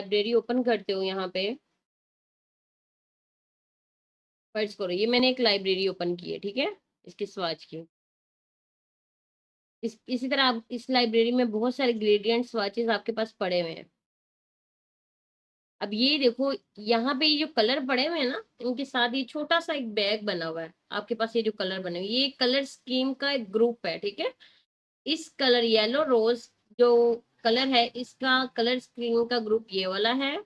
Library open करते हो यहाँ पे, फर्ज करो ये मैंने एक लाइब्रेरी ओपन की है, ठीक है? इसके स्वाच की। इसी तरह आप इस लाइब्रेरी में बहुत सारे ग्रेडिएंट स्वाचेस आपके पास पड़े हुए हैं। अब ये देखो, यहाँ पे ये जो कलर पड़े हुए हैं ना, इनके साथ ये छोटा-सा एक बैग बना हुआ है। आपके पास ये जो कलर बने हुए हैं, ये कलर स्कीम का एक ग्रुप है, ठीक है? इस कलर येलो रोज़ जो कलर है, इसका कलर स्कीम का ग्रुप ये वाला है।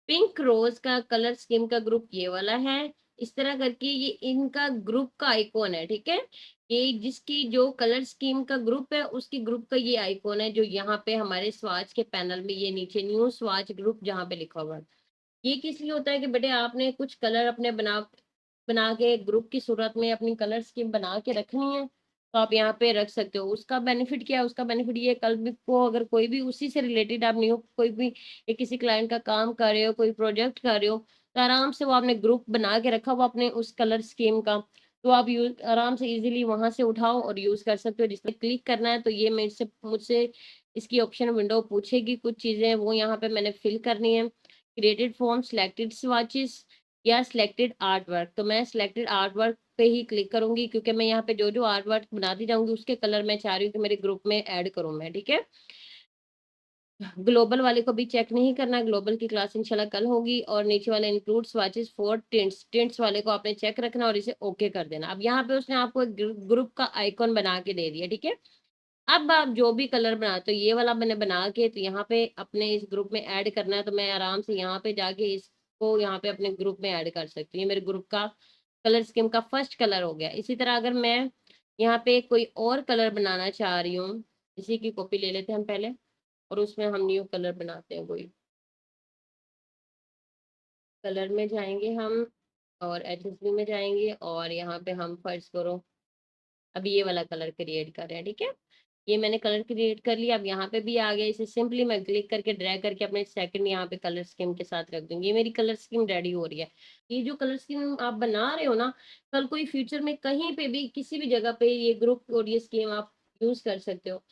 पिंक रोज का कलर स्कीम का ग्रुप ये वाला है। इस तरह करके ये इनका ग्रुप का आइकॉन है, ठीक है? ये जिसकी जो कलर स्कीम का ग्रुप है, उसकी ग्रुप का ये आइकॉन है, जो यहाँ पे हमारे स्वाच के पैनल में ये नीचे न्यू स्वाच ग्रुप जहाँ पे लिखा हुआ है। ये किस लिए होता है कि बेटे आपने कुछ कलर अपने बना बना के ग्रुप की सूरत में अपनी कलर स्कीम बना के रखनी है, तो आप यहाँ पे रख सकते हो। उसका बेनिफिट क्या है? उसका बेनिफिट ये है, कल भी को अगर कोई भी उसी से रिलेटेड आप न्यू कोई भी किसी क्लाइंट का काम कर रहे हो, कोई प्रोजेक्ट कर रहे हो, तो आराम से वो आपने ग्रुप बना के रखा हुआ अपने उस कलर स्कीम का, तो आप यूज़ आराम से इज़िली वहाँ से उठाओ और यूज़ कर सकते हो। जिसमें क्लिक करना है तो ये मेरे से मुझसे इसकी ऑप्शन विंडो पूछेगी, कुछ चीज़ें वो यहाँ पे मैंने फिल करनी है। क्रिएटेड फ्रॉम सिलेक्टेड swatches या सिलेक्टेड आर्ट वर्क, तो मैं सिलेक्टेड आर्ट वर्क पे ही क्लिक करूंगी, क्योंकि मैं यहाँ पे जो जो आर्ट वर्क बनाती जाऊंगी उसके कलर मैं चाह रही हूँ कि मेरे ग्रुप में ऐड करूँ मैं, ठीक है? ग्लोबल वाले को भी चेक नहीं करना, ग्लोबल की क्लास इंशाल्लाह कल होगी। और नीचे वाले include swatches for tints, tints वाले को आपने चेक रखना और इसे ओके कर देना। अब यहाँ पे उसने आपको एक ग्रुप का आइकॉन बना के दे दिया, ठीक है? अब आप जो भी कलर बनाते हो, ये वाला मैंने बना के तो यहाँ पे अपने इस ग्रुप में ऐड करना है, तो मैं आराम से यहाँ पे जाके इसको यहाँ पे अपने ग्रुप में ऐड कर सकती हूँ। ये मेरे ग्रुप का कलर स्कीम का फर्स्ट कलर हो गया। इसी तरह अगर मैं यहाँ पे कोई और कलर बनाना चाह रही हूँ, इसी की कॉपी ले लेते हैं हम पहले और उसमें हम न्यू कलर बनाते हैं कोई। कलर में जाएंगे हम और एचएसबी में जाएंगे और यहाँ पे हम फर्ज करो अब ये वाला कलर क्रिएट कर रहे हैं, ठीक है? ये मैंने कलर क्रिएट कर लिया। अब यहाँ पे भी आ गया, इसे सिंपली मैं क्लिक करके ड्रैग करके अपने सेकंड यहाँ पे कलर स्कीम के साथ रख दूंगी। ये मेरी कलर स्कीम रेडी हो रही है। ये जो कलर स्कीम आप बना रहे हो ना, कल कोई फ्यूचर में कहीं पे भी किसी भी जगह पे ये ग्रुप और ये स्कीम आप यूज कर सकते हो।